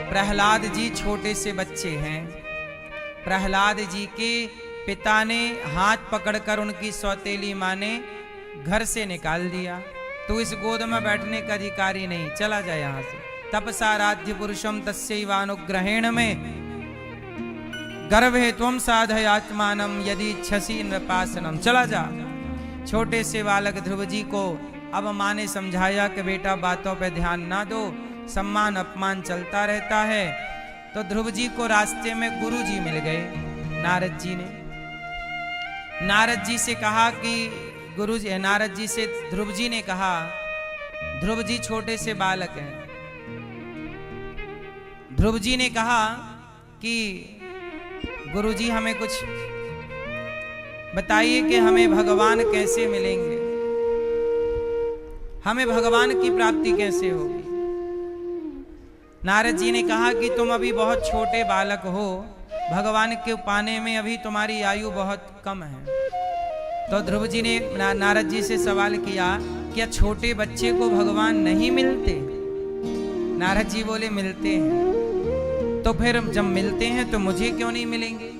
प्रहलाद जी छोटे से बच्चे हैं। प्रहलाद जी के पिता ने हाथ पकड़कर उनकी सौतेली माँ ने घर से निकाल दिया, तो इस गोद में बैठने का अधिकारी नहीं, चला जाए यहां से। तपसाराध्य पुरुषम तस्यैवानुग्रहेण में गर्भे त्वं साधयात्मानम यदि इच्छसि नृपासनम, चला जा। छोटे से बालक ध्रुव जी को अब माँ ने समझाया कि बेटा बातों पे ध्यान ना दो, सम्मान अपमान चलता रहता है। तो ध्रुव जी को रास्ते में गुरु जी मिल गए, नारद जी ने। नारद जी से कहा कि गुरु जी, नारद जी से ध्रुव जी ने कहा, ध्रुव जी छोटे से बालक हैं। ध्रुव जी ने कहा कि गुरु जी हमें कुछ बताइए कि हमें भगवान कैसे मिलेंगे, हमें भगवान की प्राप्ति कैसे होगी। नारद जी ने कहा कि तुम अभी बहुत छोटे बालक हो, भगवान के पाने में अभी तुम्हारी आयु बहुत कम है। तो ध्रुव जी ने नारद जी से सवाल किया, क्या छोटे बच्चे को भगवान नहीं मिलते? नारद जी बोले मिलते हैं। तो फिर जब मिलते हैं तो मुझे क्यों नहीं मिलेंगे?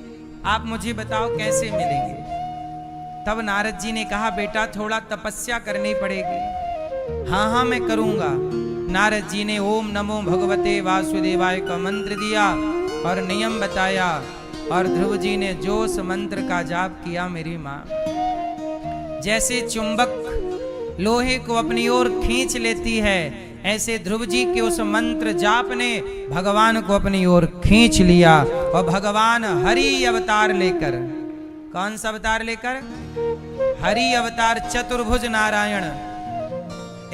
आप मुझे बताओ कैसे मिलेंगे? तब नारद जी ने कहा, बेटा थोड़ा तपस्या करनी पड़ेगी। हाँ हाँ मैं करूंगा। नारद जी ने ओम नमो भगवते वासुदेवाय का मंत्र दिया और नियम बताया, और ध्रुव जी ने जो उस मंत्र का जाप किया, मेरी माँ, जैसे चुंबक लोहे को अपनी ओर खींच लेती है, ऐसे ध्रुव जी के उस मंत्र जाप ने भगवान को अपनी ओर खींच लिया। और भगवान हरि अवतार लेकर, कौन सा अवतार लेकर? हरि अवतार, चतुर्भुज नारायण,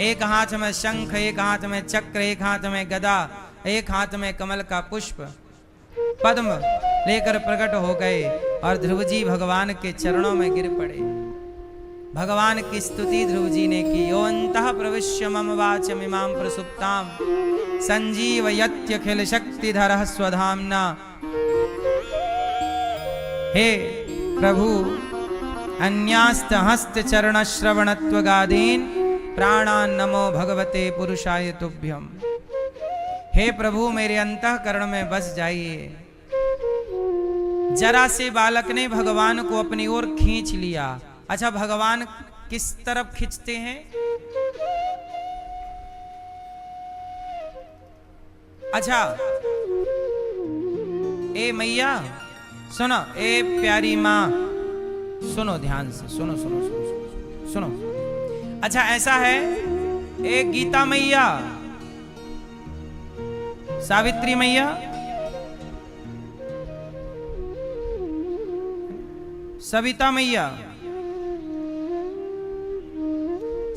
एक हाथ में शंख, एक हाथ में चक्र, एक हाथ में गदा, एक हाथ में कमल का पुष्प पद्म लेकर प्रकट हो गए और ध्रुव जी भगवान के चरणों में गिर पड़े। भगवान की स्तुति ध्रुव जी ने की। यो अंतः प्रविश्य मम वाचमिमां प्रसुप्तां संजीवयत्यखिल शक्तिधरः स्वधाम्ना। हे प्रभु, अन्यास्त हस्त चरण श्रवणत्वगादीन प्राणान नमो भगवते पुरुषाय तुभ्यम। हे प्रभु, मेरे अंतःकरण में बस जाइए। जरा से बालक ने भगवान को अपनी ओर खींच लिया। अच्छा, भगवान किस तरफ खींचते हैं? अच्छा, ए मैया सुनो, ए प्यारी माँ सुनो, ध्यान से सुनो सुनो सुनो सुनो सुनो। अच्छा ऐसा है, ए गीता मैया, सावित्री मैया, सविता मैया।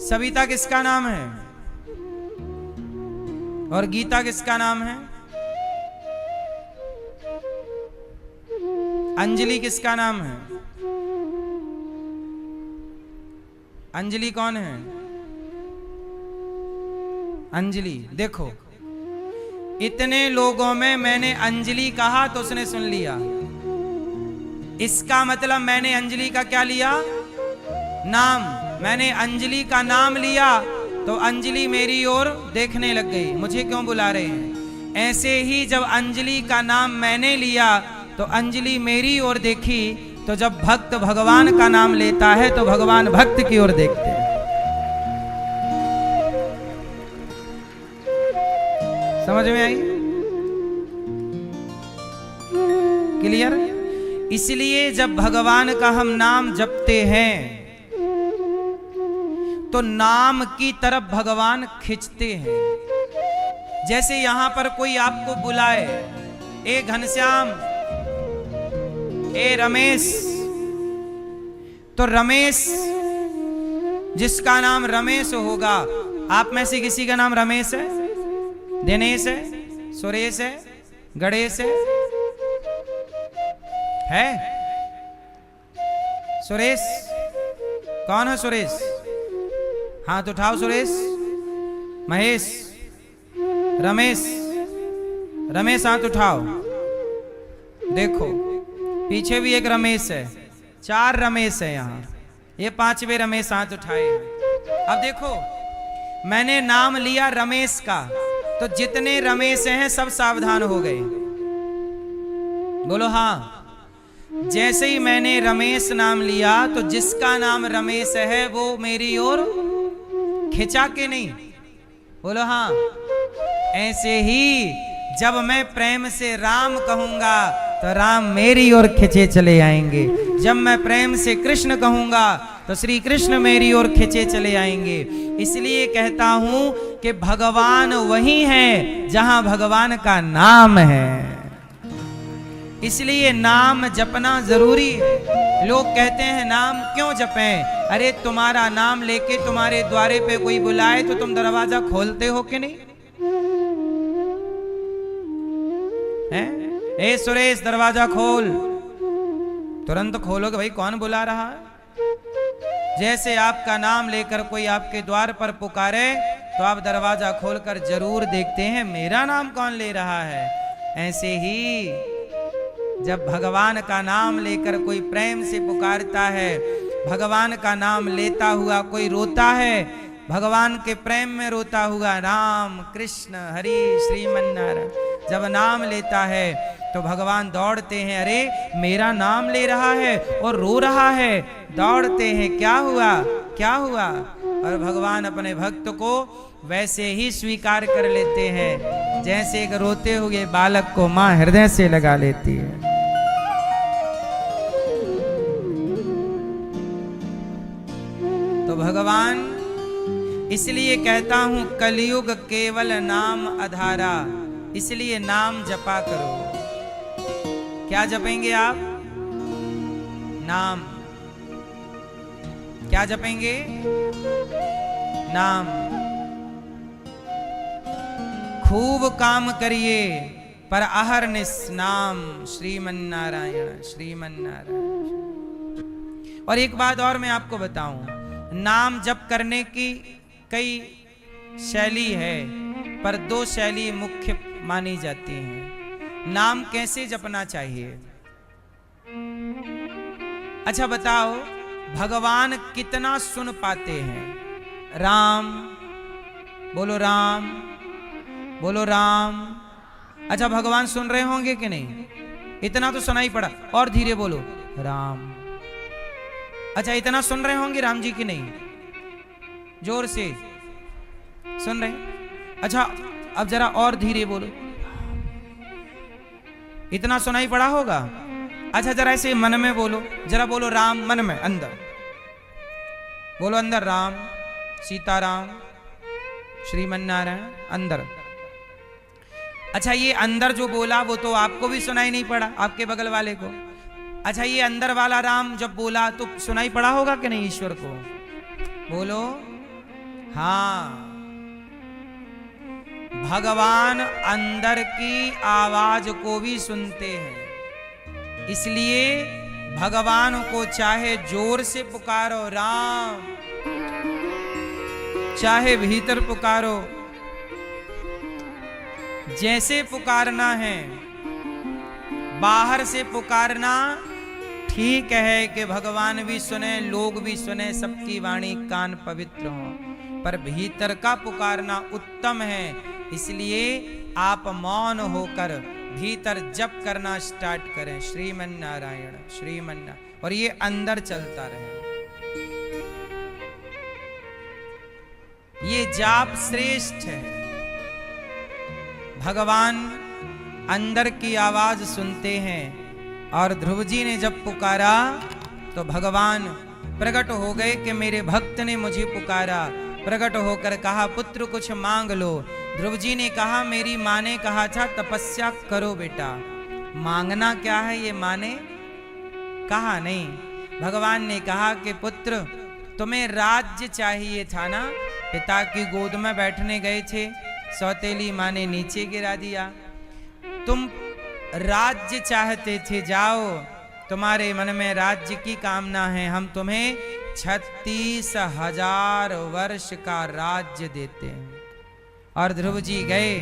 सविता किसका नाम है? और गीता किसका नाम है? अंजलि किसका नाम है? अंजलि कौन है? अंजलि। देखो, इतने लोगों में मैंने अंजलि कहा तो उसने सुन लिया। इसका मतलब मैंने अंजलि का क्या लिया? नाम। मैंने अंजलि का नाम लिया तो अंजलि मेरी ओर देखने लग गई, मुझे क्यों बुला रहे हैं। ऐसे ही जब अंजलि का नाम मैंने लिया तो अंजलि मेरी ओर देखी। तो जब भक्त भगवान का नाम लेता है तो भगवान भक्त की ओर देखते हैं। समझ में आई? क्लियर? इसलिए जब भगवान का हम नाम जपते हैं तो नाम की तरफ भगवान खींचते हैं। जैसे यहां पर कोई आपको बुलाए, ए घनश्याम, ए रमेश, तो रमेश जिसका नाम रमेश होगा, आप में से किसी का नाम रमेश है? दिनेश है? सुरेश है? गणेश है? सुरेश? कौन है सुरेश? हाथ उठाओ। सुरेश, महेश, रमेश, रमेश हाथ उठाओ। देखो पीछे भी एक रमेश है, 4 रमेश है यहाँ, ये 5वें रमेश हाथ उठाए। अब देखो, मैंने नाम लिया रमेश का, तो जितने रमेश हैं सब सावधान हो गए। बोलो हाँ। जैसे ही मैंने रमेश नाम लिया तो जिसका नाम रमेश है वो मेरी ओर खिंचा के नहीं। बोलो हाँ। ऐसे ही जब मैं प्रेम से राम कहूंगा तो राम मेरी ओर खिंचे चले आएंगे। जब मैं प्रेम से कृष्ण कहूंगा तो श्री कृष्ण मेरी ओर खिंचे चले आएंगे। इसलिए कहता हूं कि भगवान वही है जहां भगवान का नाम है। इसलिए नाम जपना जरूरी है। लोग कहते हैं नाम क्यों जपें? अरे तुम्हारा नाम लेके तुम्हारे द्वारे पे कोई बुलाए तो तुम दरवाजा खोलते हो कि नहीं? हैं? ए सुरेश दरवाजा खोल, तुरंत खोलोगे भाई कौन बुला रहा है। जैसे आपका नाम लेकर कोई आपके द्वार पर पुकारे तो आप दरवाजा खोलकर जरूर देखते हैं मेरा नाम कौन ले रहा है। ऐसे ही जब भगवान का नाम लेकर कोई प्रेम से पुकारता है, भगवान का नाम लेता हुआ कोई रोता है, भगवान के प्रेम में रोता हुआ राम कृष्ण हरि श्रीमन्नारायण जब नाम लेता है तो भगवान दौड़ते हैं। अरे मेरा नाम ले रहा है और रो रहा है। दौड़ते हैं क्या हुआ क्या हुआ। और भगवान अपने भक्त को वैसे ही स्वीकार कर लेते हैं जैसे एक रोते हुए बालक को मां हृदय से लगा लेती है। तो भगवान इसलिए कहता हूं कलयुग केवल नाम आधारा। इसलिए नाम जपा करो। क्या जपेंगे आप? नाम। क्या जपेंगे? नाम। खूब काम करिए पर अहरनिश नाम श्रीमन्नारायण श्रीमन्नारायण। और एक बात और मैं आपको बताऊं, नाम जप करने की कई शैली है पर दो शैली मुख्य मानी जाती हैं। नाम कैसे जपना चाहिए? अच्छा बताओ, भगवान कितना सुन पाते हैं? राम बोलो राम बोलो राम। अच्छा भगवान सुन रहे होंगे कि नहीं? इतना तो सुनाई पड़ा। और धीरे बोलो राम। अच्छा इतना सुन रहे होंगे राम जी की नहीं? जोर से सुन रहे? अच्छा अब जरा और धीरे बोलो। इतना सुनाई पड़ा होगा? अच्छा जरा ऐसे मन में बोलो, जरा बोलो राम मन में अंदर बोलो, अंदर राम सीताराम श्रीमन्नारायण अंदर। अच्छा ये अंदर जो बोला वो तो आपको भी सुनाई नहीं पड़ा, आपके बगल वाले को। अच्छा ये अंदर वाला राम जब बोला तो सुनाई पड़ा होगा कि नहीं ईश्वर को? बोलो हाँ। भगवान अंदर की आवाज को भी सुनते हैं। इसलिए भगवान को चाहे जोर से पुकारो राम, चाहे भीतर पुकारो, जैसे पुकारना है। बाहर से पुकारना ठीक है कि भगवान भी सुने लोग भी सुने, सबकी वाणी कान पवित्र हो, पर भीतर का पुकारना उत्तम है। इसलिए आप मौन होकर भीतर जप करना स्टार्ट करें श्रीमन्नारायण श्रीमन्नारायण, और ये अंदर चलता रहे। ये जाप श्रेष्ठ है। भगवान अंदर की आवाज सुनते हैं। और ध्रुव जी ने जब पुकारा तो भगवान प्रकट हो गए कि मेरे भक्त ने मुझे पुकारा। प्रकट होकर कहा पुत्र कुछ मांग लो। ध्रुव जी ने कहा मेरी माँ ने कहा था तपस्या करो बेटा, मांगना क्या है ये माँ ने कहा नहीं। भगवान ने कहा कि पुत्र तुम्हें राज्य चाहिए था ना, पिता की गोद में बैठने गए थे, सौतेली माँ ने नीचे गिरा दिया। तुम राज्य चाहते थे, जाओ तुम्हारे मन में राज्य की कामना है, हम तुम्हें 36,000 वर्ष का राज्य देते हैं। और ध्रुव जी गए,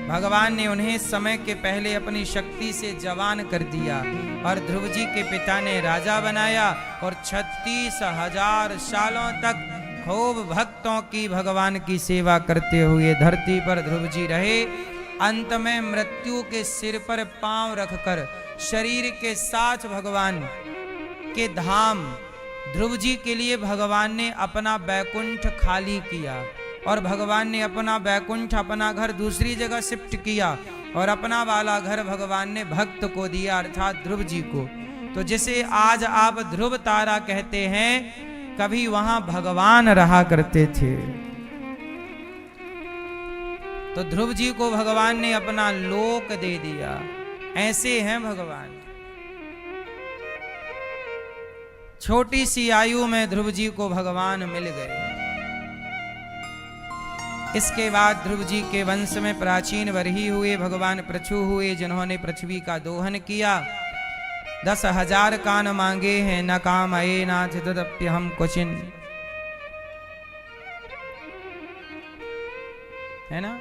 भगवान ने उन्हें समय के पहले अपनी शक्ति से जवान कर दिया और ध्रुव जी के पिता ने राजा बनाया और 36,000 सालों तक खूब भक्तों की भगवान की सेवा करते हुए धरती पर ध्रुव जी रहे। अंत में मृत्यु के सिर पर पांव रखकर शरीर के साथ भगवान के धाम ध्रुव जी के लिए भगवान ने अपना बैकुंठ खाली किया और भगवान ने अपना बैकुंठ, अपना घर दूसरी जगह शिफ्ट किया और अपना वाला घर भगवान ने भक्त को दिया, अर्थात ध्रुव जी को। तो जिसे आज आप ध्रुव तारा कहते हैं, कभी वहां भगवान रहा करते थे। तो ध्रुव जी को भगवान ने अपना लोक दे दिया। ऐसे हैं भगवान। छोटी सी आयु में ध्रुव जी को भगवान मिल गए। इसके बाद ध्रुव जी के वंश में प्राचीन वरही हुए, भगवान पृथु हुए, जिन्होंने पृथ्वी का दोहन किया। 10,000 कान मांगे हैं, न काम आए नाथ तदप्य हम क्वचिन, है ना।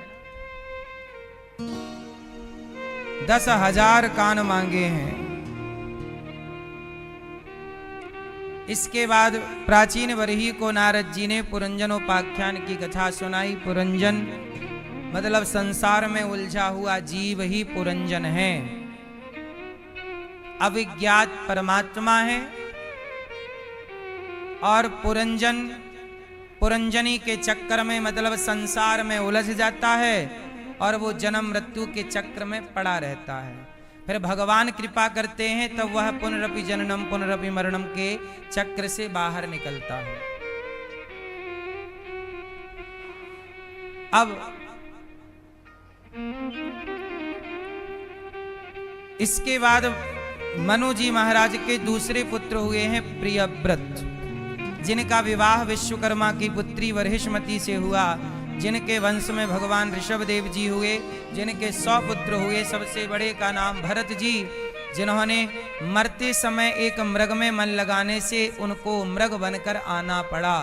10,000 कान मांगे हैं। इसके बाद प्राचीन वरही को नारद जी ने पुरंजनोपाख्यान की कथा सुनाई। पुरंजन मतलब संसार में उलझा हुआ जीव ही पुरंजन है, अविज्ञात परमात्मा है। और पुरंजनी के चक्कर में मतलब संसार में उलझ जाता है और वो जन्म मृत्यु के चक्र में पड़ा रहता है। फिर भगवान कृपा करते हैं तब वह पुनरपि जननम पुनरपि मरणम के चक्र से बाहर निकलता है। अब इसके बाद मनु जी महाराज के दूसरे पुत्र हुए हैं प्रियव्रत, जिनका विवाह विश्वकर्मा की पुत्री वरहिष्मती से हुआ, जिनके वंश में भगवान ऋषभदेव जी हुए, जिनके 100 पुत्र हुए। सबसे बड़े का नाम भरत जी, जिन्होंने मरते समय एक मृग में मन लगाने से उनको मृग बनकर आना पड़ा।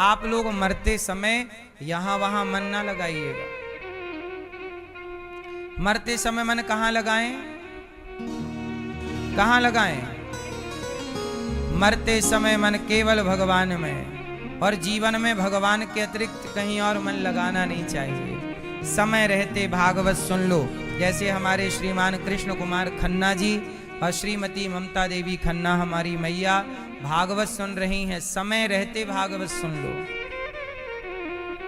आप लोग मरते समय यहां वहां मन ना लगाइएगा। मरते समय मन कहां लगाएं? कहां लगाएं? मरते समय मन केवल भगवान में, और जीवन में भगवान के अतिरिक्त कहीं और मन लगाना नहीं चाहिए। समय रहते भागवत सुन लो, जैसे हमारे श्रीमान कृष्ण कुमार खन्ना जी और श्रीमती ममता देवी खन्ना हमारी मैया भागवत सुन रही हैं। समय रहते भागवत सुन लो।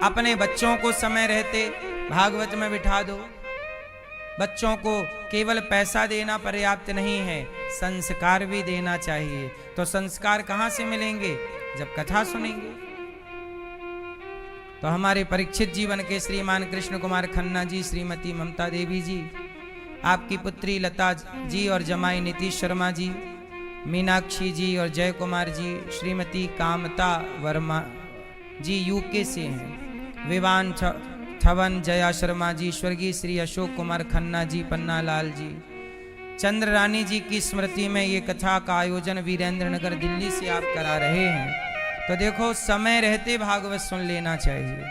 अपने बच्चों को समय रहते भागवत में बिठा दो। बच्चों को केवल पैसा देना पर्याप्त नहीं है, संस्कार भी देना चाहिए। तो संस्कार कहां से मिलेंगे? जब कथा सुनेंगे। तो हमारे परीक्षित जीवन के श्रीमान कृष्ण कुमार खन्ना जी, श्रीमती ममता देवी जी, आपकी पुत्री लता जी और जमाई नीतीश शर्मा जी, मीनाक्षी जी और जय कुमार जी, श्रीमती कामता वर्मा जी यूके से हैं, विवान थवन जया शर्मा जी, स्वर्गीय श्री अशोक कुमार खन्ना जी, पन्ना लाल जी, चंद्र रानी जी की स्मृति में ये कथा का आयोजन वीरेंद्र नगर दिल्ली से आप करा रहे हैं। तो देखो, समय रहते भागवत सुन लेना चाहिए।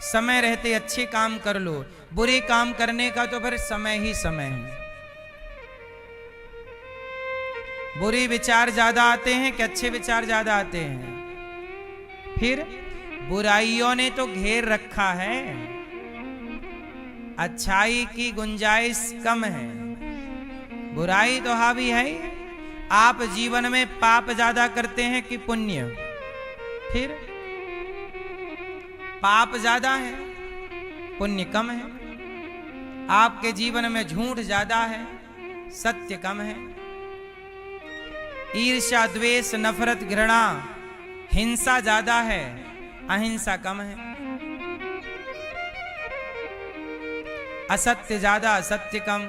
समय रहते अच्छे काम कर लो। बुरे काम करने का तो फिर समय ही समय है। बुरे विचार ज्यादा आते हैं कि अच्छे विचार ज्यादा आते हैं? फिर बुराइयों ने तो घेर रखा है, अच्छाई की गुंजाइश कम है। बुराई तो हावी है। आप जीवन में पाप ज्यादा करते हैं कि पुण्य? फिर पाप ज्यादा है, पुण्य कम है। आपके जीवन में झूठ ज्यादा है, सत्य कम है। ईर्ष्या, द्वेष, नफरत, घृणा, हिंसा ज्यादा है, अहिंसा कम है। असत्य ज्यादा, सत्य कम।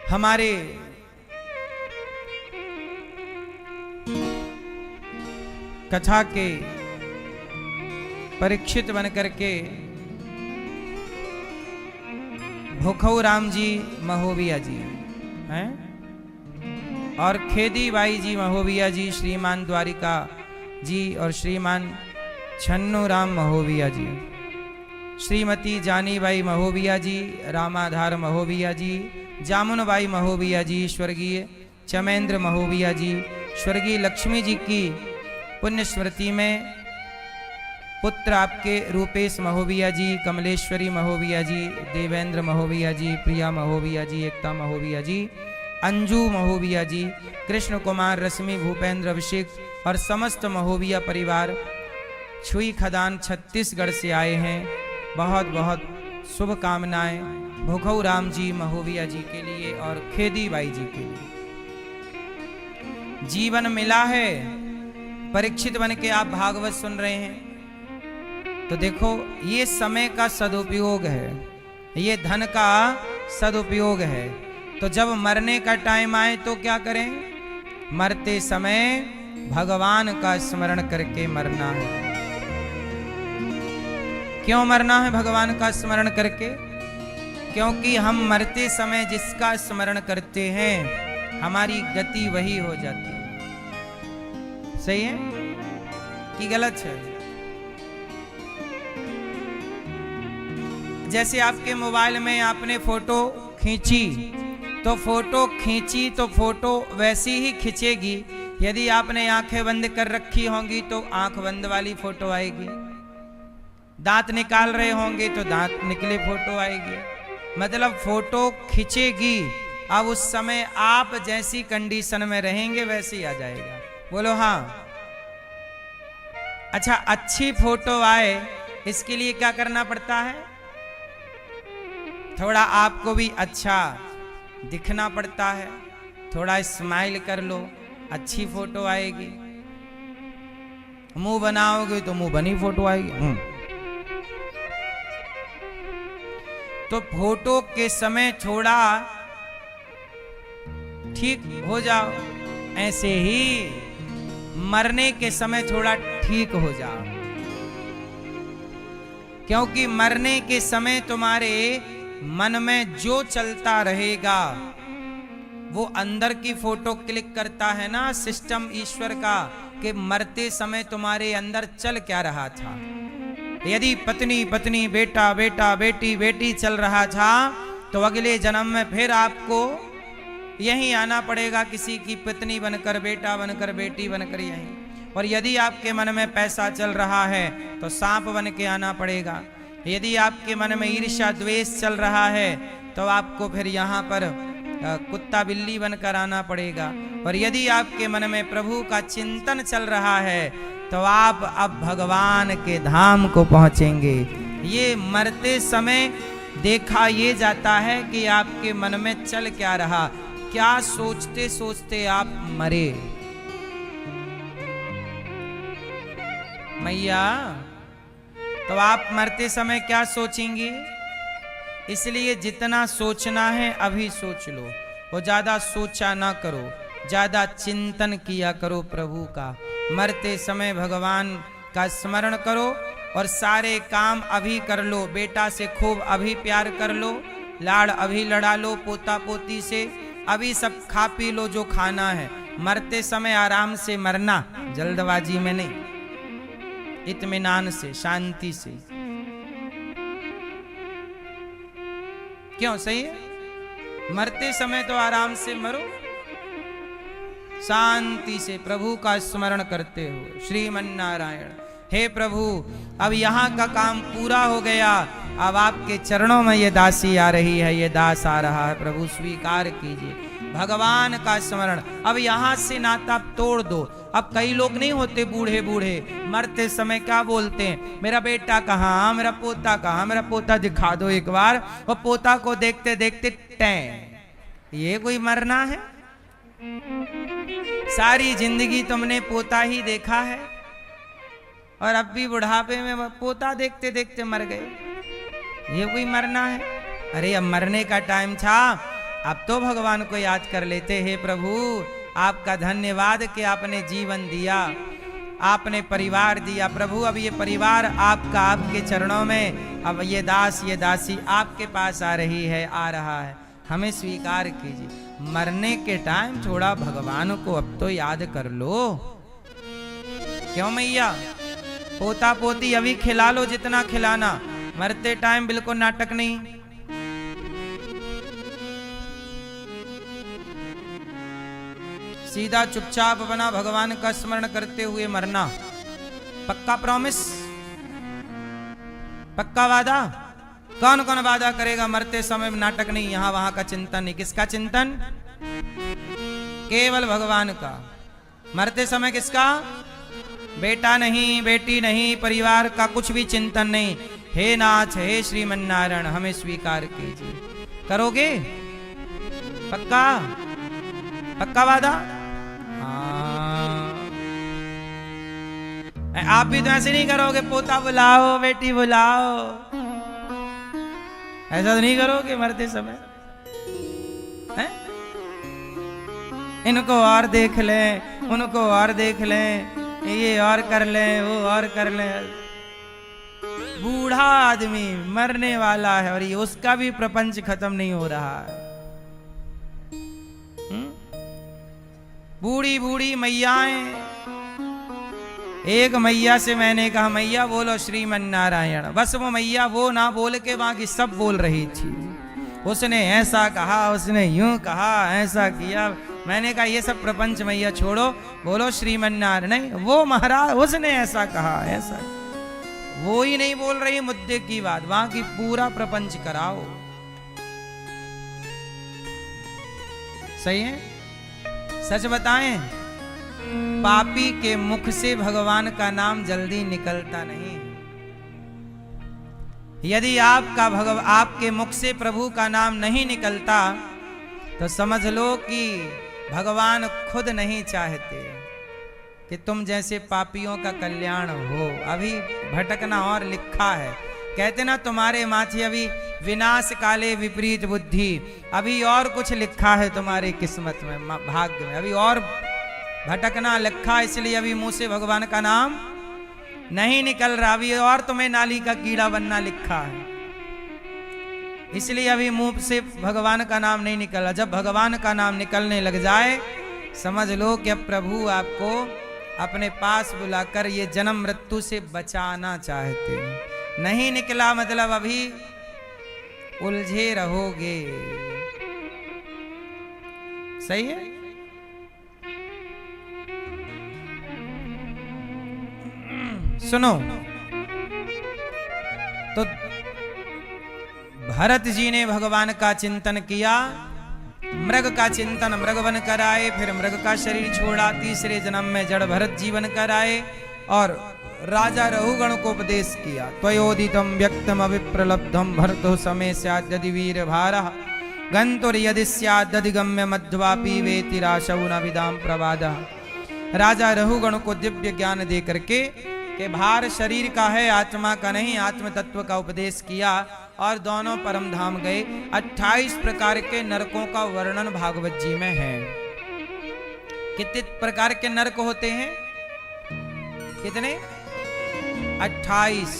हमारे कथा के परीक्षित बनकर के भूखऊ राम जी महोबिया जी हैं, और खेदी बाई जी महोबिया जी, श्रीमान द्वारिका जी और श्रीमान छन्नू राम महोबिया जी, श्रीमती जानी बाई महोबिया जी, रामाधार महोबिया जी, जामुन बाई महोबिया जी, स्वर्गीय चमेंद्र महोबिया जी, स्वर्गीय लक्ष्मी जी की पुण्य स्मृति में पुत्र आपके रूपेश महोबिया जी, कमलेश्वरी महोबिया जी, देवेंद्र महोबिया जी, प्रिया महोबिया जी, एकता महोबिया जी, अंजू महोबिया जी, कृष्ण कुमार, रश्मि, भूपेंद्र, अभिषेक और समस्त महोबिया परिवार छुई खदान छत्तीसगढ़ से आए हैं। बहुत बहुत शुभकामनाएं भूखऊ राम जी महोबिया जी के लिए और खेदी बाई जी के लिए। जीवन मिला है, परीक्षित बन के आप भागवत सुन रहे हैं, तो देखो ये समय का सदुपयोग है, ये धन का सदुपयोग है। तो जब मरने का टाइम आए तो क्या करें? मरते समय भगवान का स्मरण करके मरना है। क्यों मरना है भगवान का स्मरण करके? क्योंकि हम मरते समय जिसका स्मरण करते हैं हमारी गति वही हो जाती है। सही है कि गलत है? जैसे आपके मोबाइल में आपने फोटो खींची तो फोटो वैसी ही खींचेगी। यदि आपने आंखें बंद कर रखी होंगी तो आंख बंद वाली फोटो आएगी, दांत निकाल रहे होंगे तो दांत निकले फोटो आएगी, मतलब फोटो खींचेगी। अब उस समय आप जैसी कंडीशन में रहेंगे वैसे ही आ जाएगा। बोलो हाँ। अच्छा, अच्छी फोटो आए इसके लिए क्या करना पड़ता है? थोड़ा आपको भी अच्छा दिखना पड़ता है, थोड़ा स्माइल कर लो, अच्छी फोटो आएगी। मुंह बनाओगे तो मुंह बनी फोटो आएगी। तो फोटो के समय थोड़ा ठीक हो जाओ, ऐसे ही मरने के समय थोड़ा ठीक हो जाओ, क्योंकि मरने के समय तुम्हारे मन में जो चलता रहेगा वो अंदर की फोटो क्लिक करता है ना सिस्टम ईश्वर का, कि मरते समय तुम्हारे अंदर चल क्या रहा था। यदि पत्नी पत्नी, बेटा बेटा, बेटी बेटी चल रहा था तो अगले जन्म में फिर आपको यहीं आना पड़ेगा, किसी की पत्नी बनकर, बेटा बनकर, बेटी बनकर यहीं। और यदि आपके मन में पैसा चल रहा है तो सांप बन के आना पड़ेगा। यदि आपके मन में ईर्ष्या द्वेष चल रहा है तो आपको फिर यहाँ पर कुत्ता बिल्ली बनकर आना पड़ेगा। और यदि आपके मन में प्रभु का चिंतन चल रहा है तो आप अब भगवान के धाम को पहुंचेंगे। ये मरते समय देखा ये जाता है कि आपके मन में चल क्या रहा, क्या सोचते सोचते आप मरे। मैया, तो आप मरते समय क्या सोचेंगी? इसलिए जितना सोचना है अभी सोच लो, वो ज्यादा सोचा ना करो, ज्यादा चिंतन किया करो प्रभु का। मरते समय भगवान का स्मरण करो और सारे काम अभी कर लो। बेटा से खूब अभी प्यार कर लो, लाड़ अभी लड़ा लो, पोता पोती से अभी सब खा पी लो जो खाना है। मरते समय आराम से मरना, जल्दबाजी में नहीं, इत्मीनान से, शांति से। क्यों? सही है? मरते समय तो आराम से मरो, शांति से प्रभु का स्मरण करते हो। श्रीमन नारायण। हे प्रभु, अब यहाँ का काम पूरा हो गया, अब आपके चरणों में ये दासी आ रही है, ये दास आ रहा है, प्रभु स्वीकार कीजिए भगवान का स्मरण। अब यहाँ से नाता तोड़ दो। अब कई लोग नहीं होते बूढ़े बूढ़े, मरते समय क्या बोलते हैं? मेरा बेटा कहाँ, मेरा पोता कहाँ, मेरा पोता दिखा दो एक बार। और पोता को देखते देखते टैं, ये कोई मरना है? सारी जिंदगी तुमने पोता ही देखा है और अब भी बुढ़ापे में पोता देखते देखते मर गए, ये कोई मरना है? अरे अब मरने का टाइम था, अब तो भगवान को याद कर लेते। हे प्रभु, आपका धन्यवाद कि आपने जीवन दिया, आपने परिवार दिया। प्रभु, अब ये परिवार आपका, आपके चरणों में, अब ये दास ये दासी आपके पास आ रही है, आ रहा है, हमें स्वीकार कीजिए। मरने के टाइम थोड़ा भगवान को अब तो याद कर लो। क्यों मैया? पोता पोती अभी खिला लो जितना खिलाना, मरते टाइम बिल्कुल नाटक नहीं। सीधा चुपचाप अपना भगवान का स्मरण करते हुए मरना। पक्का प्रॉमिस, पक्का वादा। कौन कौन वादा करेगा मरते समय? नाटक नहीं, यहां वहां का चिंतन नहीं। किसका चिंतन? केवल भगवान का। मरते समय किसका? बेटा नहीं, बेटी नहीं, परिवार का कुछ भी चिंतन नहीं। हे नाथ, हे श्रीमन्नारायण, हमें स्वीकार कीजिए। करोगे? पक्का? पक्का वादा? हाँ। आप भी तो ऐसे नहीं करोगे, पोता बुलाओ, बेटी बुलाओ, ऐसा तो नहीं करोगे मरते समय? है? इनको और देख ले, उनको और देख ले, ये और कर ले, वो और कर ले। बूढ़ा आदमी मरने वाला है और ये उसका भी प्रपंच खत्म नहीं हो रहा है। बूढ़ी बूढ़ी मैयाएं। एक मैया से मैंने कहा, मैया बोलो श्रीमन्नारायण। बस वो मैया वो ना बोल के बाकी सब बोल रही थी। उसने ऐसा कहा, उसने यूं कहा, ऐसा किया। मैंने कहा ये सब प्रपंच मैया छोड़ो, बोलो श्रीमन्नारायण। नहीं, वो महाराज उसने ऐसा कहा, ऐसा। वो ही नहीं बोल रही मुद्दे की बात, वहां की पूरा प्रपंच कराओ। सही है? सच बताएं, पापी के मुख से भगवान का नाम जल्दी निकलता नहीं। यदि आपके मुख से प्रभु का नाम नहीं निकलता तो समझ लो कि भगवान खुद नहीं चाहते कि तुम जैसे पापियों का कल्याण हो। अभी भटकना और लिखा है। कहते ना, तुम्हारे माथे अभी विनाश काले विपरीत बुद्धि। अभी और कुछ लिखा है तुम्हारे किस्मत में, भाग्य में, अभी और भटकना लिखा। इसलिए अभी मुंह से भगवान का नाम नहीं निकल रहा। अभी और तुम्हें नाली का कीड़ा बनना लिखा है। इसलिए अभी मुंह से भगवान का नाम नहीं निकल रहा। जब भगवान का नाम निकलने लग जाए, समझ लो कि अब प्रभु आपको अपने पास बुलाकर ये जन्म मृत्यु से बचाना चाहते हैं। नहीं निकला मतलब अभी उलझे रहोगे। सही है? सुनो, तो भरत जी ने भगवान का चिंतन किया, मृग का चिंतन मृग बन कर आए, फिर मृग का शरीर छोड़ा, तीसरे जन्म में जड़ भरत जीवन कर आए और राजा रहुगण को उपदेश किया। त्वयोदितम व्यक्तम अभिप्रलब्धम भरतो समय स्याद्यदि वीर भारः गंतुर यदि स्याद्यधिगम्य मध्वापि वेति राशौ न विदाम प्रवादः। राजा रहुगण को दिव्य ज्ञान दे करके कि भार शरीर का है, आत्मा का नहीं, आत्म तत्व का उपदेश किया और दोनों परम धाम गए। 28 प्रकार के नरकों का वर्णन भागवत जी में है। कितने प्रकार के नरक होते हैं? कितने? 28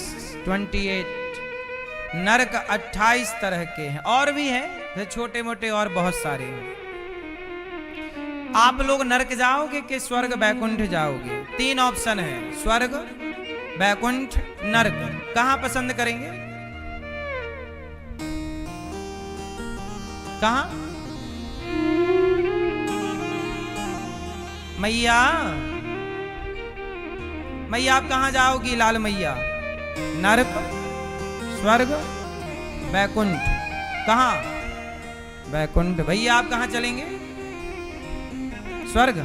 नरक 28 तरह के हैं। और भी हैं छोटे मोटे और बहुत सारे हैं। आप लोग नरक जाओगे कि स्वर्ग बैकुंठ जाओगे? 3 ऑप्शन है, स्वर्ग, बैकुंठ, नरक। कहां पसंद करेंगे? कहां? मैया, मैया आप कहां जाओगी? लाल मैया, नरक, स्वर्ग, बैकुंठ। कहां? बैकुंठ। भैया आप कहां चलेंगे? स्वर्ग,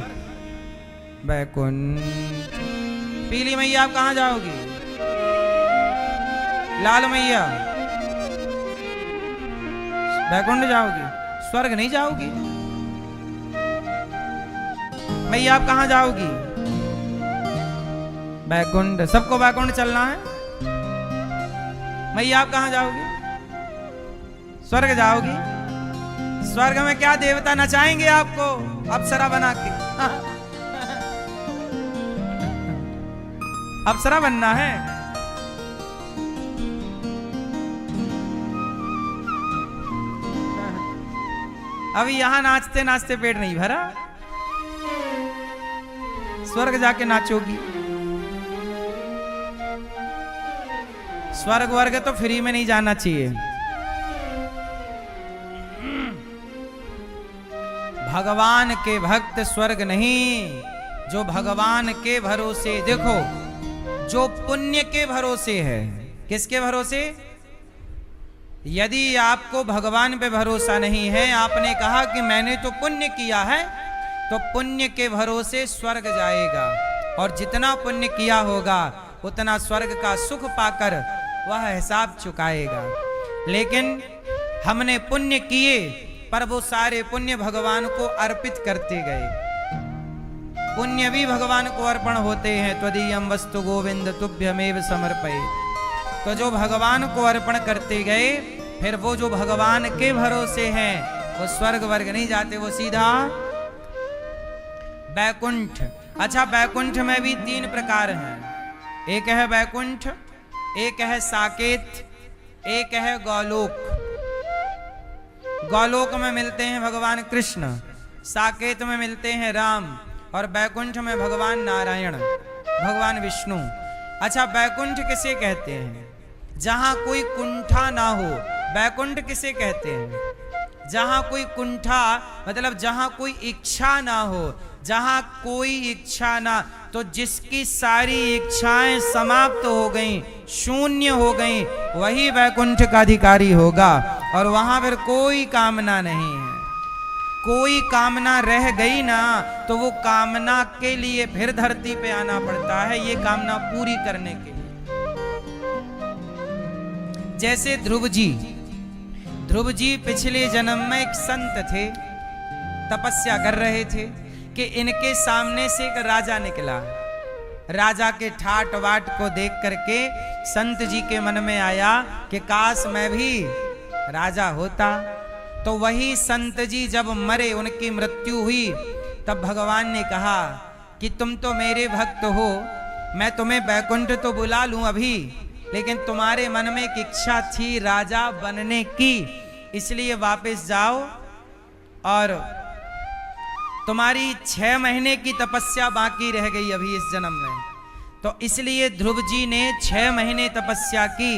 बैकुंठ। पीली मैया आप कहां जाओगी? लाल मैया, बैकुंठ जाओगी, स्वर्ग नहीं जाओगी। मैया आप कहां जाओगी? बैकुंठ। सबको बैकुंठ चलना है। मैया आप कहां जाओगी? स्वर्ग जाओगी। स्वर्ग में क्या देवता नचाएंगे आपको अप्सरा बना के? अप्सरा बनना है। अभी यहां नाचते नाचते पेट नहीं भरा, स्वर्ग जाके नाचोगी। स्वर्ग वर्ग तो फ्री में नहीं जाना चाहिए। भगवान के भक्त स्वर्ग नहीं, जो भगवान के भरोसे, देखो जो पुण्य के भरोसे है। किसके भरोसे? यदि आपको भगवान पे भरोसा नहीं है, आपने कहा कि मैंने तो पुण्य किया है, तो पुण्य के भरोसे स्वर्ग जाएगा, और जितना पुण्य किया होगा उतना स्वर्ग का सुख पाकर वह हिसाब चुकाएगा। लेकिन हमने पुण्य किए, पर वो सारे पुण्य भगवान को अर्पित करते गए। पुण्य भी भगवान को अर्पण होते हैं। त्वदीयं वस्तु गोविंद तुभ्यमेव समर्पये। तो जो भगवान को अर्पण करते गए, फिर वो जो भगवान के भरोसे हैं वो स्वर्ग वर्ग नहीं जाते, वो सीधा बैकुंठ। अच्छा, बैकुंठ में भी 3 प्रकार हैं। एक है बैकुंठ, एक है साकेत, एक है गौलोक। गौलोक में मिलते हैं भगवान कृष्ण, साकेत में मिलते हैं राम, और बैकुंठ में भगवान नारायण, भगवान विष्णु। अच्छा, बैकुंठ किसे कहते हैं? जहां कोई कुंठा ना हो। बैकुंठ किसे कहते हैं? जहां कोई कुंठा मतलब जहां कोई इच्छा ना हो, जहां कोई इच्छा ना, तो जिसकी सारी इच्छाएं समाप्त हो गईं, शून्य हो गईं, वही वैकुंठ का अधिकारी होगा। और वहां फिर कोई कामना नहीं है। कोई कामना रह गई ना, तो वो कामना के लिए फिर धरती पे आना पड़ता है, ये कामना पूरी करने के लिए। जैसे ध्रुव जी पिछले जन्म में एक संत थे, तपस्या कर रहे थे कि इनके सामने से एक राजा निकला। राजा के ठाट वाट को देख करके संत जी के मन में आया कि काश मैं भी राजा होता। तो वही संत जी जब मरे, उनकी मृत्यु हुई, तब भगवान ने कहा कि तुम तो मेरे भक्त हो, मैं तुम्हें बैकुंठ तो बुला लूं अभी, लेकिन तुम्हारे मन में एक इच्छा थी राजा बनने की, इसलिए वापस जाओ और तुम्हारी 6 महीने की तपस्या बाकी रह गई अभी इस जन्म में। तो इसलिए ध्रुव जी ने 6 महीने तपस्या की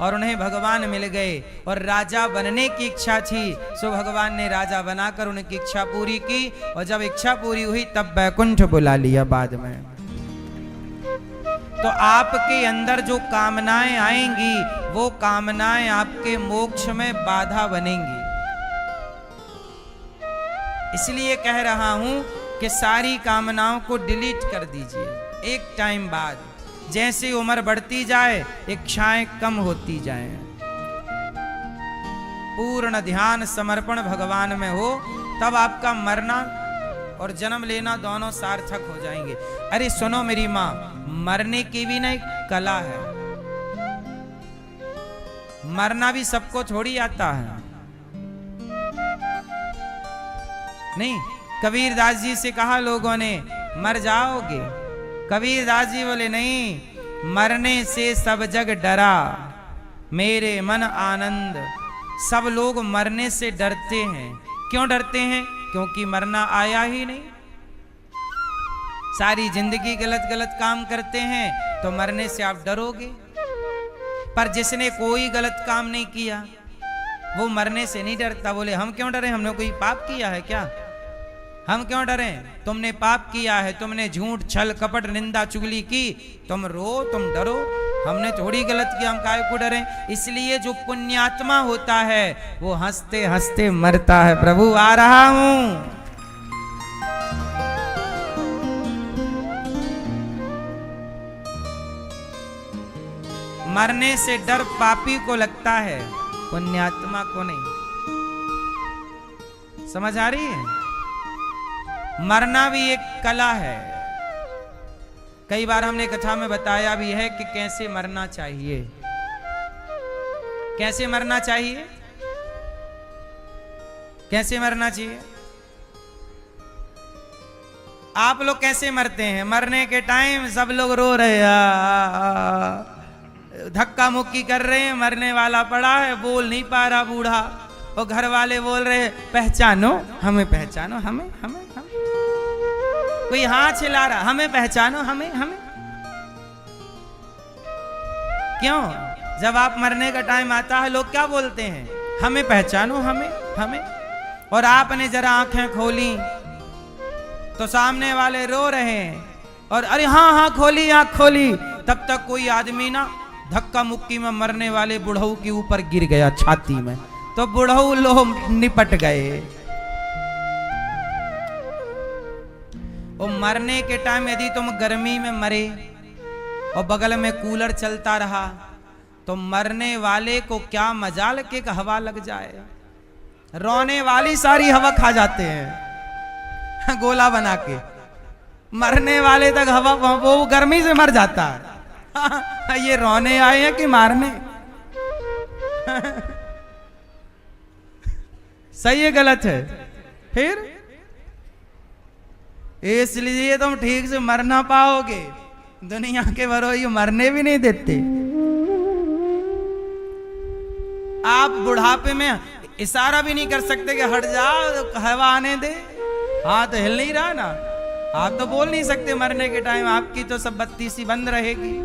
और उन्हें भगवान मिल गए, और राजा बनने की इच्छा थी, सो भगवान ने राजा बनाकर उनकी इच्छा पूरी की। और जब इच्छा पूरी हुई तब बैकुंठ बुला लिया बाद में। तो आपके अंदर जो कामनाएं आएंगी, वो कामनाएं आपके मोक्ष में बाधा बनेंगी। इसलिए कह रहा हूं कि सारी कामनाओं को डिलीट कर दीजिए एक टाइम बाद। जैसे उम्र बढ़ती जाए, इच्छाएं कम होती जाएं। पूर्ण ध्यान समर्पण भगवान में हो, तब आपका मरना और जन्म लेना दोनों सार्थक हो जाएंगे। अरे सुनो मेरी माँ, मरने की भी ना एक कला है। मरना भी सबको थोड़ी आता है। नहीं, कबीरदास जी से कहा लोगों ने, मर जाओगे? कबीरदास जी बोले नहीं, मरने से सब जग डरा, मेरे मन आनंद। सब लोग मरने से डरते हैं। क्यों डरते हैं? क्योंकि मरना आया ही नहीं। सारी जिंदगी गलत गलत काम करते हैं, तो मरने से आप डरोगे। पर जिसने कोई गलत काम नहीं किया, वो मरने से नहीं डरता। बोले हम क्यों डरे? हमने कोई पाप किया है क्या? हम क्यों डरे? तुमने पाप किया है, तुमने झूठ छल कपट निंदा चुगली की, तुम रो, तुम डरो। हमने थोड़ी गलत किया, हम काहे को डरे? इसलिए जो पुण्यात्मा होता है वो हंसते हंसते मरता है। प्रभु आ रहा हूं। मरने से डर पापी को लगता है, पुण्यात्मा को नहीं। समझ आ रही है? मरना भी एक कला है। कई बार हमने कथा में बताया भी है कि कैसे मरना चाहिए। कैसे मरना चाहिए? कैसे मरना चाहिए? आप लोग कैसे मरते हैं? मरने के टाइम सब लोग रो रहे हैं, धक्का मुक्की कर रहे हैं, मरने वाला पड़ा है, बोल नहीं पा रहा बूढ़ा, और घर वाले बोल रहे पहचानो हमें, पहचानो हमें, हमें हमें। कोई हाथ हिला रहा, हमें पहचानो, हमें हमें। क्यों? जब आप मरने का टाइम आता है, लोग क्या बोलते हैं? हमें पहचानो, हमें हमें। और आपने जरा आंखें खोली तो सामने वाले रो रहे हैं, और अरे हाँ हाँ खोली आंख खोली, तब तक कोई आदमी ना धक्का मुक्की में मरने वाले बुढ़ऊ के ऊपर गिर गया छाती में, तो बुढ़ऊ लोग निपट गए। और मरने के टाइम यदि तुम गर्मी में मरे और बगल में कूलर चलता रहा तो मरने वाले को क्या मजाल के हवा लग जाए, रोने वाली सारी हवा खा जाते हैं गोला बना के, मरने वाले तक हवा वो गर्मी से मर जाता है। ये रोने आए हैं कि मारने? सही है गलत है? फिर इसलिए तुम ठीक से मर ना पाओगे, दुनिया के बरोई मरने भी नहीं देते। आप बुढ़ापे में इशारा भी नहीं कर सकते कि हट जा हवा आने दे, हाथ हिल नहीं रहा ना, आप तो बोल नहीं सकते मरने के टाइम, आपकी तो सब बत्ती सी बंद रहेगी,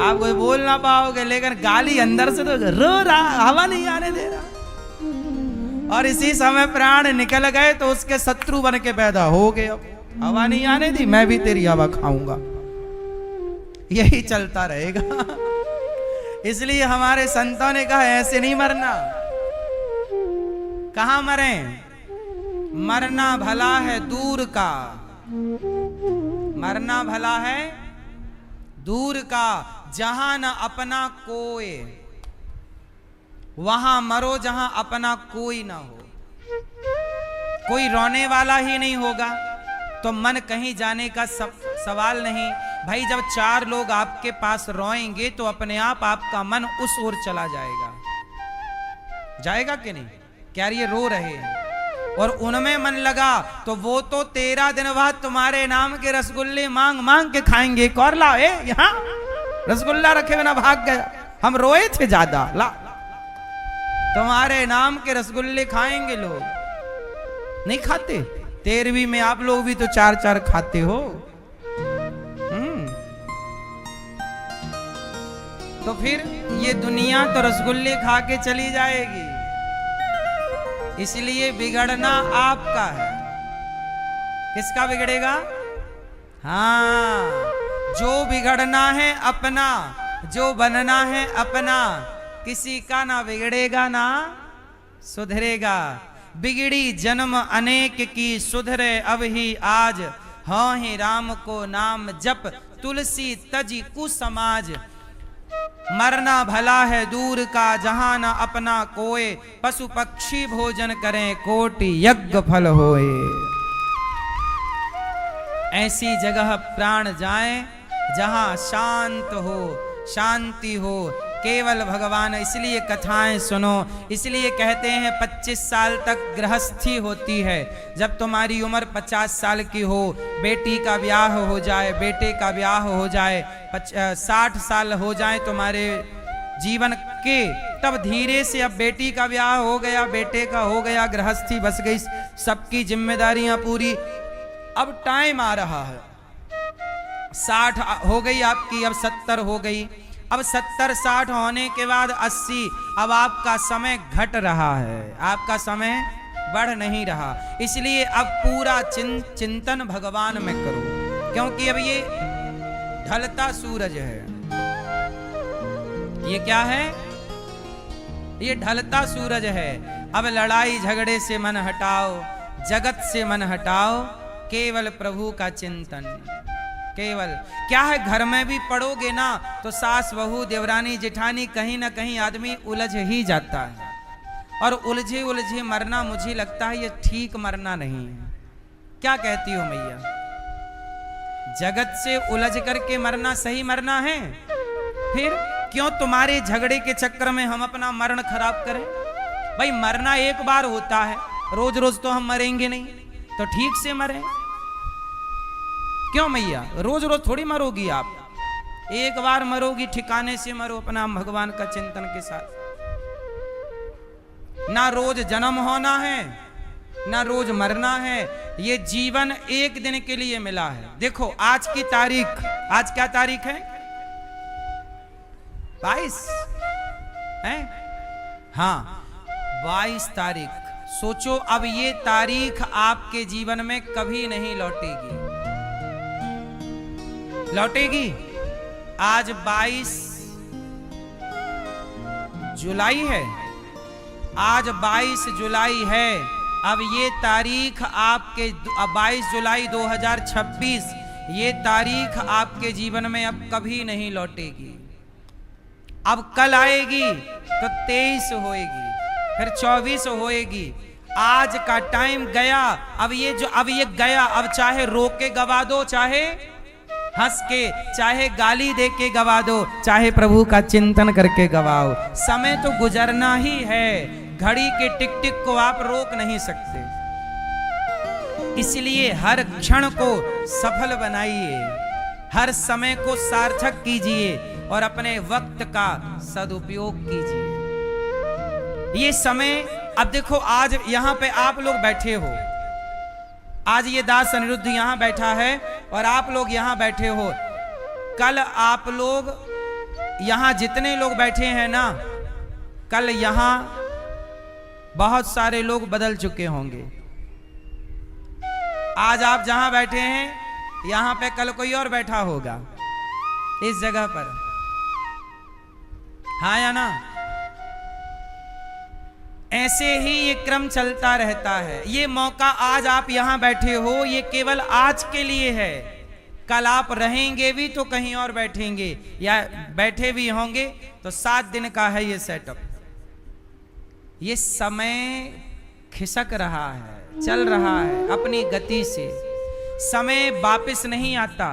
आप कोई बोल ना पाओगे, लेकिन गाली अंदर से तो रो रहा, हवा नहीं आने दे रहा। और इसी समय प्राण निकल गए तो उसके शत्रु बन के पैदा हो गए, हवा नहीं आने दी, मैं भी तेरी हवा खाऊंगा, यही चलता रहेगा। इसलिए हमारे संतों ने कहा ऐसे नहीं मरना। कहां मरे? मरना भला है दूर का, मरना भला है दूर का, जहां न अपना कोई, वहां मरो जहां अपना कोई ना हो। कोई रोने वाला ही नहीं होगा तो मन कहीं जाने का सवाल नहीं भाई। जब चार लोग आपके पास रोएंगे तो अपने आप आपका मन उस ओर चला जाएगा, जाएगा कि नहीं? क्या ये रो रहे हैं और उनमें मन लगा तो वो तो 13 दिन बाद तुम्हारे नाम के रसगुल्ले मांग मांग के खाएंगे। कौर ला यहाँ रसगुल्ला रखे बिना भाग गया, हम रोए थे ज्यादा, ला तुम्हारे नाम के रसगुल्ले खाएंगे लोग। नहीं खाते? 13वीं में आप लोग भी तो 4-4 खाते हो। तो फिर ये दुनिया तो रसगुल्ले खा के चली जाएगी, इसलिए बिगड़ना आपका है। किसका बिगड़ेगा? हाँ, जो बिगड़ना है अपना, जो बनना है अपना, किसी का ना बिगड़ेगा ना सुधरेगा। बिगड़ी जन्म अनेक की, सुधरे अब ही आज, हाँ ही राम को नाम जप, तुलसी तजी कुसमाज। मरना भला है दूर का, जहां न अपना कोय, पशु पक्षी भोजन करें, कोटि यज्ञ फल होए। ऐसी जगह प्राण जाए जहां शांत हो, शांति हो, केवल भगवान। इसलिए कथाएं सुनो, इसलिए कहते हैं 25 साल तक गृहस्थी होती है। जब तुम्हारी उम्र 50 साल की हो, बेटी का ब्याह हो जाए, बेटे का ब्याह हो जाए, 60 साल हो जाए तुम्हारे जीवन के, तब धीरे से अब बेटी का ब्याह हो गया, बेटे का हो गया, गृहस्थी बस गई, सबकी जिम्मेदारियां पूरी। अब टाइम आ रहा है, 60 हो गई आपकी, अब 70 हो गई, अब 70-60 होने के बाद 80, अब आपका समय घट रहा है, आपका समय बढ़ नहीं रहा। इसलिए अब पूरा चिंतन भगवान में करो, क्योंकि अब ये ढलता सूरज है। ये क्या है? ये ढलता सूरज है। अब लड़ाई झगड़े से मन हटाओ, जगत से मन हटाओ, केवल प्रभु का चिंतन। केवल क्या है, घर में भी पढ़ोगे ना तो सास बहू देवरानी जेठानी कहीं ना कहीं आदमी उलझ ही जाता है, और उलझे उलझे मरना मुझे लगता है ये ठीक मरना नहीं है। क्या कहती हो मैया? जगत से उलझ करके मरना सही मरना है? फिर क्यों तुम्हारे झगड़े के चक्कर में हम अपना मरण खराब करें? भाई मरना एक बार होता है, रोज रोज तो हम मरेंगे नहीं, तो ठीक से मरें। क्यों मैया? रोज रोज थोड़ी मरोगी आप, एक बार मरोगी, ठिकाने से मरो अपना भगवान का चिंतन के साथ। ना रोज जन्म होना है, ना रोज मरना है, ये जीवन एक दिन के लिए मिला है। देखो आज की तारीख, आज क्या तारीख है? 22 है? हाँ 22 तारीख सोचो अब ये तारीख आपके जीवन में कभी नहीं लौटेगी। लौटेगी? आज 22 जुलाई है, आज 22 जुलाई है। अब ये तारीख आपके 22 जुलाई 2026, ये तारीख आपके जीवन में अब कभी नहीं लौटेगी। अब कल आएगी तो 23 होएगी, फिर 24 होएगी। आज का टाइम गया, अब ये गया। अब चाहे रो के गवा दो, चाहे हंस के, चाहे गाली दे के गवा दो, चाहे प्रभु का चिंतन करके गवाओ, समय तो गुजरना ही है। घड़ी के टिक टिक को आप रोक नहीं सकते। इसलिए हर क्षण को सफल बनाइए, हर समय को सार्थक कीजिए और अपने वक्त का सदुपयोग कीजिए। ये समय, अब देखो आज यहां पे आप लोग बैठे हो, आज ये दास अनिरुद्ध यहां बैठा है और आप लोग यहां बैठे हो। कल आप लोग यहां जितने लोग बैठे हैं ना, कल यहां बहुत सारे लोग बदल चुके होंगे। आज आप जहां बैठे हैं यहां पे कल कोई और बैठा होगा इस जगह पर, हाँ या ना? ऐसे ही ये क्रम चलता रहता है। ये मौका आज आप यहां बैठे हो, ये केवल आज के लिए है। कल आप रहेंगे भी तो कहीं और बैठेंगे, या बैठे भी होंगे तो 7 दिन का है ये सेटअप। ये समय खिसक रहा है, चल रहा है अपनी गति से। समय वापस नहीं आता।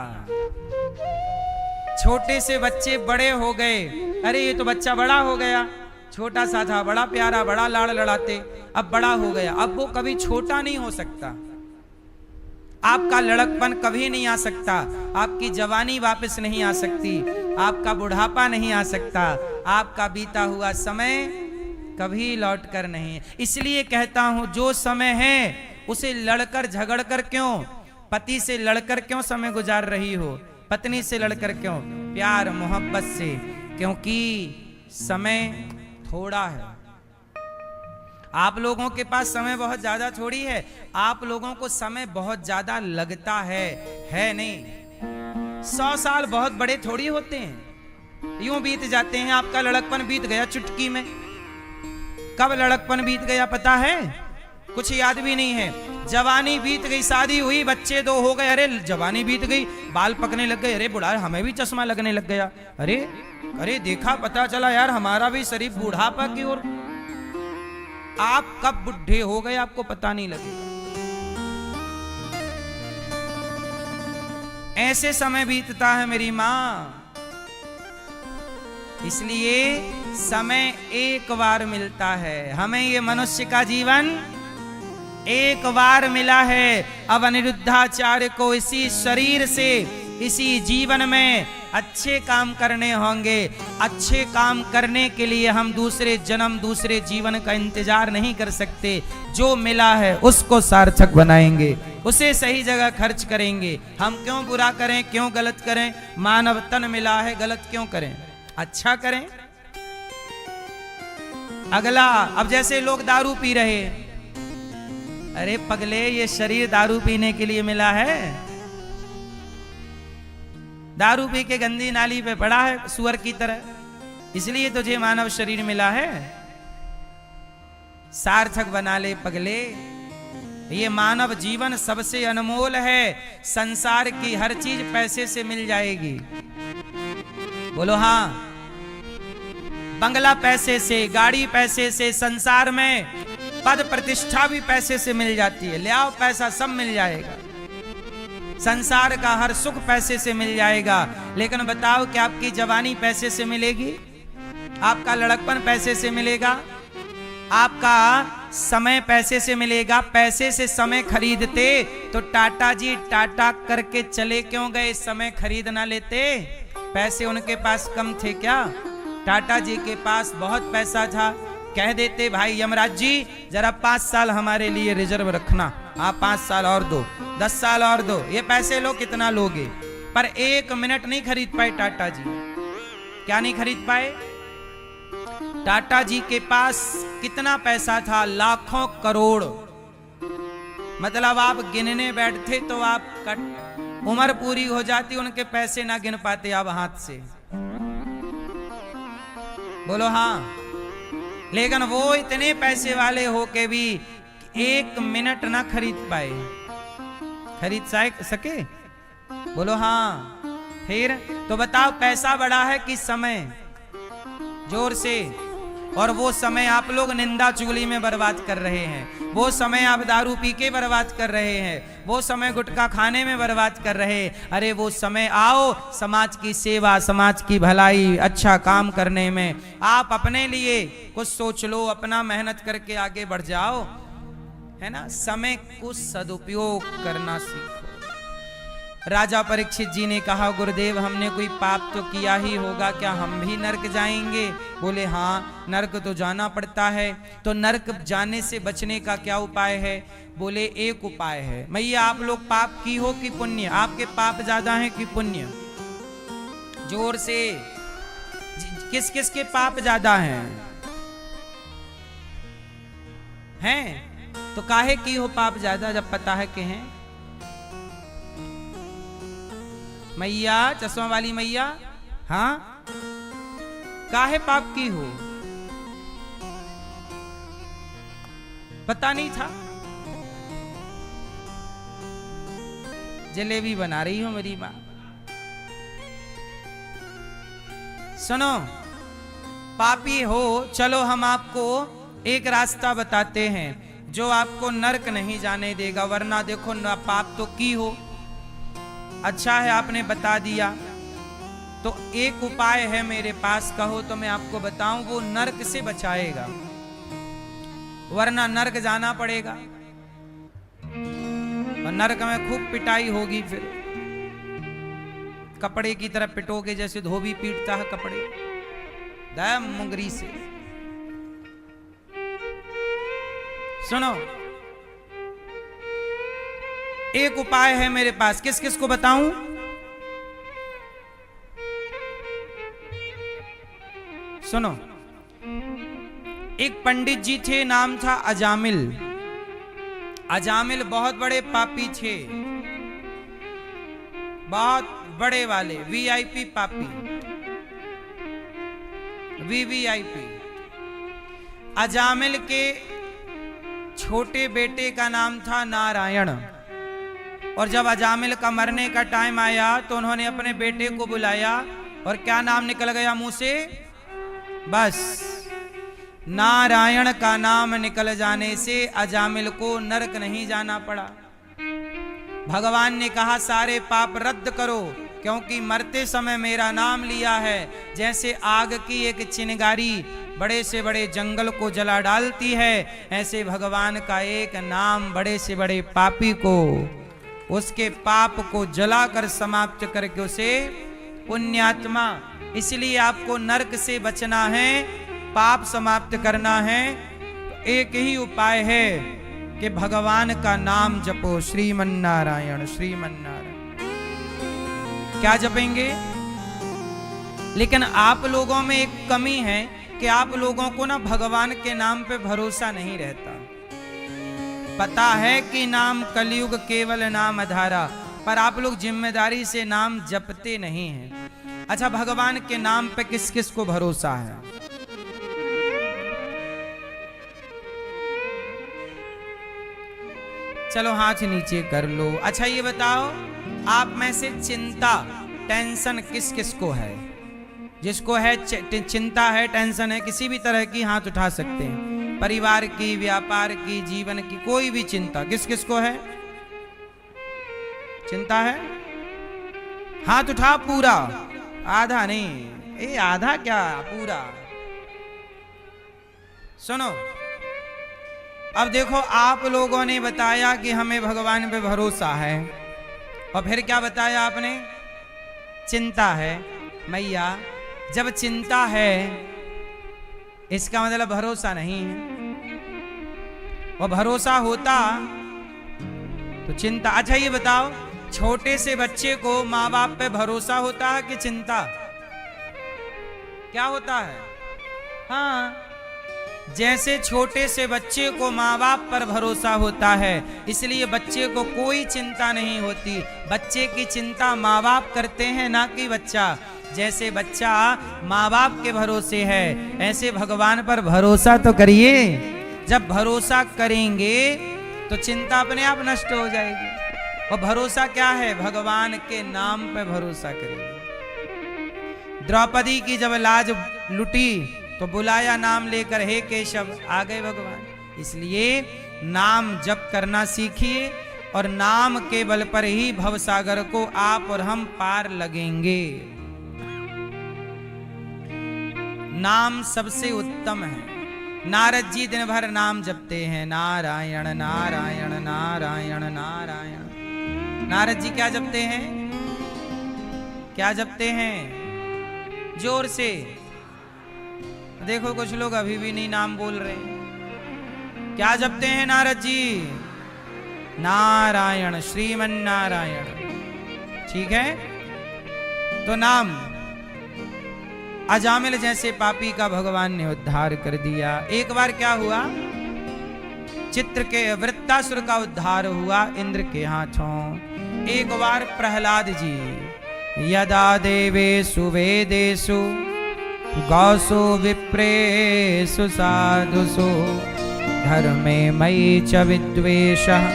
छोटे से बच्चे बड़े हो गए, अरे ये तो बच्चा बड़ा हो गया, छोटा सा था, बड़ा प्यारा, बड़ा लाड़ लड़ाते, अब बड़ा हो गया। अब वो कभी छोटा नहीं हो सकता। आपका लड़कपन कभी नहीं आ सकता, आपकी जवानी वापस नहीं आ सकती, आपका बुढ़ापा नहीं आ सकता, आपका बीता हुआ समय कभी लौट कर नहीं। इसलिए कहता हूं, जो समय है उसे लड़कर झगड़कर क्यों, पति से लड़कर क्यों समय गुजार रही हो, पत्नी से लड़कर क्यों, प्यार मोहब्बत से, क्योंकि समय थोड़ा है। आप लोगों के पास समय बहुत ज्यादा थोड़ी है, आप लोगों को समय बहुत ज्यादा लगता है नहीं। 100 साल बहुत बड़े थोड़ी होते हैं, यूं बीत जाते हैं। आपका लड़कपन बीत गया चुटकी में। कब लड़कपन बीत गया पता है? कुछ याद भी नहीं है। जवानी बीत गई, शादी हुई, बच्चे 2 हो गए, अरे जवानी बीत गई, बाल पकने लग गए, अरे बुढ़ा हमें भी चश्मा लगने लग गया, अरे देखा, पता चला यार हमारा भी शरीर बुढ़ापा की ओर। आप कब बुढ़े हो गए आपको पता नहीं लगेगा। ऐसे समय बीतता है मेरी मां। इसलिए समय एक बार मिलता है हमें, ये मनुष्य का जीवन एक बार मिला है। अब अनिरुद्धाचार्य को इसी शरीर से, इसी जीवन में अच्छे काम करने होंगे। अच्छे काम करने के लिए हम दूसरे जन्म, दूसरे जीवन का इंतजार नहीं कर सकते। जो मिला है उसको सार्थक बनाएंगे, उसे सही जगह खर्च करेंगे। हम क्यों बुरा करें, क्यों गलत करें? मानव तन मिला है, गलत क्यों करें, अच्छा करें। अगला, अब जैसे लोग दारू पी रहे, अरे पगले ये शरीर दारू पीने के लिए मिला है? दारू पी के गंदी नाली पे पड़ा है सुअर की तरह, इसलिए तुझे मानव शरीर मिला है। सार्थक बना ले पगले। ये मानव जीवन सबसे अनमोल है। संसार की हर चीज पैसे से मिल जाएगी। बोलो हाँ। बंगला पैसे से, गाड़ी पैसे से, संसार में पद प्रतिष्ठा भी पैसे से मिल जाती है। ले आओ पैसा, सब मिल जाएगा। संसार का हर सुख पैसे से मिल जाएगा। लेकिन बताओ कि आपकी जवानी पैसे से मिलेगी? आपका लड़कपन पैसे से मिलेगा? आपका समय पैसे से मिलेगा? पैसे से समय खरीदते तो टाटा जी टाटा करके चले क्यों गए? समय खरीद ना लेते? पैसे उनके पास कम थे क्या? टाटा जी के पास बहुत पैसा था। कह देते भाई यमराज जी जरा 5 साल हमारे लिए रिजर्व रखना, आप 5 साल और दो, 10 साल और दो, ये पैसे लो, कितना लोगे? पर 1 मिनट नहीं खरीद पाए टाटा जी। क्या नहीं खरीद पाए? टाटा जी के पास कितना पैसा था? लाखों करोड़। मतलब आप गिनने बैठते तो आप उम्र पूरी हो जाती, उनके पैसे ना गिन पाते आप हाथ से। बोलो हाँ। लेकिन वो इतने पैसे वाले हो के भी 1 मिनट ना खरीद पाए। खरीद सके? बोलो हाँ। फिर तो बताओ पैसा बड़ा है कि समय? जोर से। और वो समय आप लोग निंदा चुगली में बर्बाद कर रहे हैं, वो समय आप दारू पी के बर्बाद कर रहे हैं, वो समय गुटखा खाने में बर्बाद कर रहे हैं। अरे वो समय आओ समाज की सेवा, समाज की भलाई, अच्छा काम करने में। आप अपने लिए कुछ सोच लो, अपना मेहनत करके आगे बढ़ जाओ, है ना। समय को सदुपयोग करना सीखो। राजा परीक्षित जी ने कहा, गुरुदेव हमने कोई पाप तो किया ही होगा, क्या हम भी नरक जाएंगे? बोले हाँ, नरक तो जाना पड़ता है। तो नरक जाने से बचने का क्या उपाय है? बोले एक उपाय है। मैया आप लोग पाप की हो कि पुण्य? आपके पाप ज्यादा हैं कि पुण्य? जोर से। किस किस के पाप ज्यादा हैं? हैं? तो काहे की हो पाप ज्यादा जब पता है कि हैं? मैया, चश्मा वाली मैया, हाँ काहे पाप की हो? पता नहीं था? जलेबी बना रही हो मेरी मां। सुनो, पापी हो, चलो हम आपको एक रास्ता बताते हैं जो आपको नरक नहीं जाने देगा। वरना देखो ना, पाप तो की हो, अच्छा है आपने बता दिया। तो एक उपाय है मेरे पास, कहो तो मैं आपको बताऊं, वो नरक से बचाएगा। वरना नरक जाना पड़ेगा और नरक में खूब पिटाई होगी। फिर कपड़े की तरह पिटोगे जैसे धोबी पीटता है कपड़े, दया मुंगरी से। सुनो, एक उपाय है मेरे पास। किस किस को बताऊं? सुनो, एक पंडित जी थे, नाम था अजामिल। अजामिल बहुत बड़े पापी थे, बहुत बड़े वाले वीआईपी पापी, वीवीआईपी। अजामिल के छोटे बेटे का नाम था नारायण। और जब अजामिल का मरने का टाइम आया तो उन्होंने अपने बेटे को बुलाया और क्या नाम निकल गया मुंह से? बस नारायण का नाम निकल जाने से अजामिल को नरक नहीं जाना पड़ा। भगवान ने कहा सारे पाप रद्द करो, क्योंकि मरते समय मेरा नाम लिया है। जैसे आग की एक चिंगारी बड़े से बड़े जंगल को जला डालती है, ऐसे भगवान का एक नाम बड़े से बड़े पापी को, उसके पाप को जलाकर समाप्त करके उसे पुण्यात्मा। इसलिए आपको नरक से बचना है, पाप समाप्त करना है, तो एक ही उपाय है कि भगवान का नाम जपो, श्रीमन नारायण श्रीमन नारायण। क्या जपेंगे? लेकिन आप लोगों में एक कमी है कि आप लोगों को ना भगवान के नाम पे भरोसा नहीं रहता। पता है कि नाम कलयुग केवल नाम आधारा, पर आप लोग जिम्मेदारी से नाम जपते नहीं हैं। अच्छा, भगवान के नाम पे किस किस को भरोसा है? चलो हाथ नीचे कर लो। अच्छा ये बताओ, आप में से चिंता, टेंशन किस किस को है? जिसको है चिंता है, टेंशन है, किसी भी तरह की, हाथ उठा सकते हैं। परिवार की, व्यापार की, जीवन की, कोई भी चिंता किस किस को है? चिंता है? हाथ उठा पूरा, आधा नहीं। आधा क्या, पूरा। सुनो, अब देखो, आप लोगों ने बताया कि हमें भगवान पे भरोसा है, और फिर क्या बताया आपने? चिंता है। मैया, जब चिंता है इसका मतलब भरोसा नहीं है, और भरोसा होता तो चिंता। अच्छा ये बताओ, छोटे से बच्चे को माँ बाप पे भरोसा होता है कि चिंता? क्या होता है? हाँ, जैसे छोटे से बच्चे को माँ बाप पर भरोसा होता है, इसलिए बच्चे को कोई चिंता नहीं होती। बच्चे की चिंता माँ बाप करते हैं, ना कि बच्चा। जैसे बच्चा माँ बाप के भरोसे है, ऐसे भगवान पर भरोसा तो करिए। जब भरोसा करेंगे तो चिंता अपने आप नष्ट हो जाएगी। और भरोसा क्या है? भगवान के नाम पे भरोसा करिए। द्रौपदी की जब लाज लुटी तो बुलाया नाम लेकर, हे केशव, आ गए भगवान। इसलिए नाम जप करना सीखिए, और नाम के बल पर ही भवसागर को आप और हम पार लगेंगे। नाम सबसे उत्तम है। नारद जी दिन भर नाम जपते हैं, नारायण नारायण नारायण नारायण। नारद जी क्या जपते हैं? क्या जपते हैं? जोर से देखो, कुछ लोग अभी भी नहीं नाम बोल रहे। क्या जपते हैं नारद जी? नारायण, श्रीमन नारायण। ठीक है, तो नाम अजामिल जैसे पापी का भगवान ने उद्धार कर दिया। एक बार क्या हुआ? चित्र के वृत्तासुर का उद्धार हुआ इंद्र के हाथों। एक बार प्रहलाद जी, यदा देवेषु वेदेषु गौसो विप्रेषु साधुषु धर्मे मयि च विद्वेषः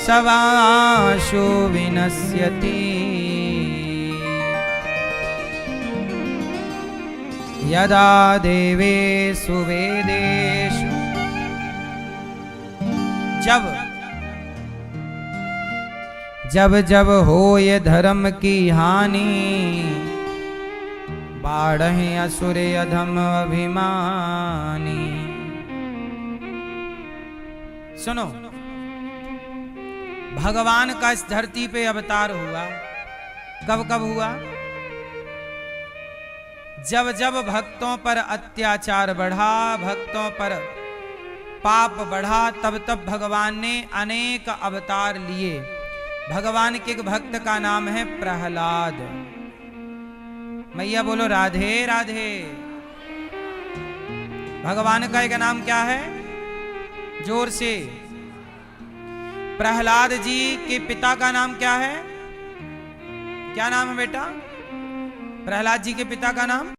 सवाशो विनश्यति। यदा देवेषु वेदेषु, जब जब होय धर्म की हानि, बाढ़े असुर अधम अभिमानी। सुनो, भगवान का इस धरती पे अवतार हुआ। कब कब हुआ? जब जब भक्तों पर अत्याचार बढ़ा, भक्तों पर पाप बढ़ा, तब तब भगवान ने अनेक अवतार लिए। भगवान के एक भक्त का नाम है प्रहलाद। मैया बोलो राधे राधे। भगवान का एक नाम क्या है? जोर से। प्रहलाद जी के पिता का नाम क्या है? क्या नाम है बेटा? प्रहलाद जी के पिता का नाम